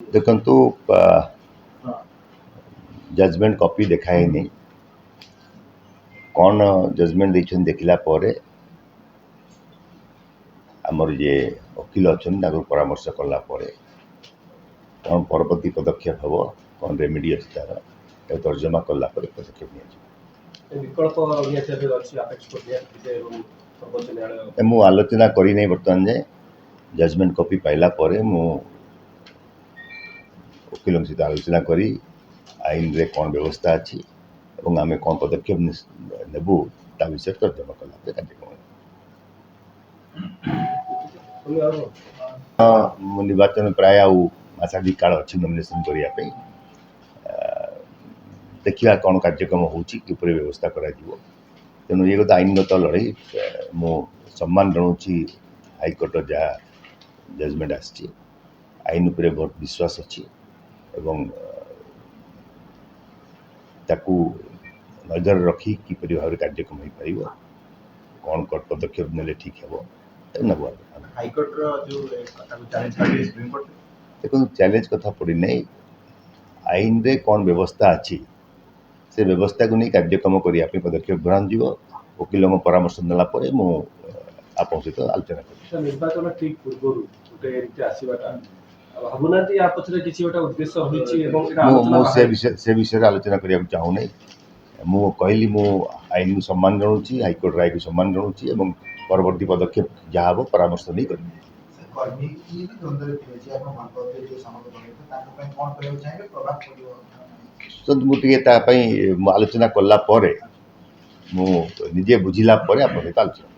ଦେଖନ୍ତୁ judgement copy ଦେଖାହେଇନି କ'ଣ judgement ଦେଇଛନ୍ତି ଦେଖିଲା ପରେ ଆମର ଯିଏ ଓକିଲ ଅଛନ୍ତି ତାଙ୍କୁ ପରାମର୍ଶ କଲା ପରେ କ'ଣ ପରବର୍ତ୍ତୀ ପଦକ୍ଷେପ ହେବ କ'ଣ ରେମିଡି ଅଛି ତାର ତର୍ଜମା କଲା ପରେ ପଦକ୍ଷେପ ନିଆଯିବ। ମୁଁ ଆଲୋଚନା କରିନାହିଁ ବର୍ତ୍ତମାନ ଯାଏ। ଜଜମେଣ୍ଟ କପି ପାଇଲା ପରେ ମୁଁ ଓକିଲଙ୍କ ସହିତ ଆଲୋଚନା କରି ଆଇନରେ କ'ଣ ବ୍ୟବସ୍ଥା ଅଛି ଏବଂ ଆମେ କ'ଣ ପଦକ୍ଷେପ ନେବୁ ତା ବିଷୟରେ ତର୍ଜମା କଲା ପରେ କାର୍ଯ୍ୟକ୍ରମ। ନିର୍ବାଚନ ପ୍ରାୟ ଆଉ ମାସାଦି କାଳ ଅଛି ନମିନେସନ୍ କରିବା ପାଇଁ। ଦେଖିବା କ'ଣ କାର୍ଯ୍ୟକ୍ରମ ହେଉଛି କିପରି ବ୍ୟବସ୍ଥା କରାଯିବ। ତେଣୁ ଏ କଥା ଆଇନଗତ ଲଢ଼େଇ। ମୁଁ ସମ୍ମାନ ଜଣାଉଛି ହାଇକୋର୍ଟର ଯାହା ଜଜମେଣ୍ଟ ଆସିଛି। ଆଇନ ଉପରେ ବହୁତ ବିଶ୍ୱାସ ଅଛି ଏବଂ ତାକୁ ନଜର ରଖି କିପରି ଭାବରେ କାର୍ଯ୍ୟକ୍ରମ ହୋଇପାରିବ କ'ଣ ପଦକ୍ଷେପ ନେଲେ ଠିକ୍ ହେବ ନେବୁ। ଦେଖନ୍ତୁ ଚ୍ୟାଲେଞ୍ଜ କଥା ପଡ଼ିନାହିଁ। ଆଇନରେ କ'ଣ ବ୍ୟବସ୍ଥା ଅଛି ସେ ବ୍ୟବସ୍ଥାକୁ ନେଇ କାର୍ଯ୍ୟକ୍ରମ କରିବା ପାଇଁ ପଦକ୍ଷେପ ଗ୍ରହଣାଯିବ। ଓକିଲଙ୍କ ପରାମର୍ଶ ନେଲା ପରେ ମୁଁ ଆପଣଙ୍କ ସହିତ ଆଲୋଚନା କରିବି। ନିର୍ବାଚନ ଠିକ୍ ପୂର୍ବରୁ ଗୋଟେ ଏମିତି ଆସିବାଟା ଭାବୁନାହାନ୍ତି ୟା ପଛରେ କିଛି ଗୋଟେ ଉଦ୍ଦେଶ୍ୟ ରହିଛି ଏବଂ ମୁଁ ସେ ବିଷୟରେ ଆଲୋଚନା କରିବାକୁ ଚାହୁଁନାହିଁ। ମୁଁ କହିଲି ମୁଁ ଆଇନକୁ ସମ୍ମାନ ଜଣାଉଛି, ହାଇକୋର୍ଟ ରାୟକୁ ସମ୍ମାନ ଜଣାଉଛି ଏବଂ ପରବର୍ତ୍ତୀ ପଦକ୍ଷେପ ଯାହା ହେବ ପରାମର୍ଶ ନେଇ କରିବି। ମୁଁ ଟିକେ ତା ପାଇଁ ଆଲୋଚନା କଲା ପରେ ମୁଁ ନିଜେ ବୁଝିଲା ପରେ ଆପଣଙ୍କ ସହିତ ଆଲୋଚନା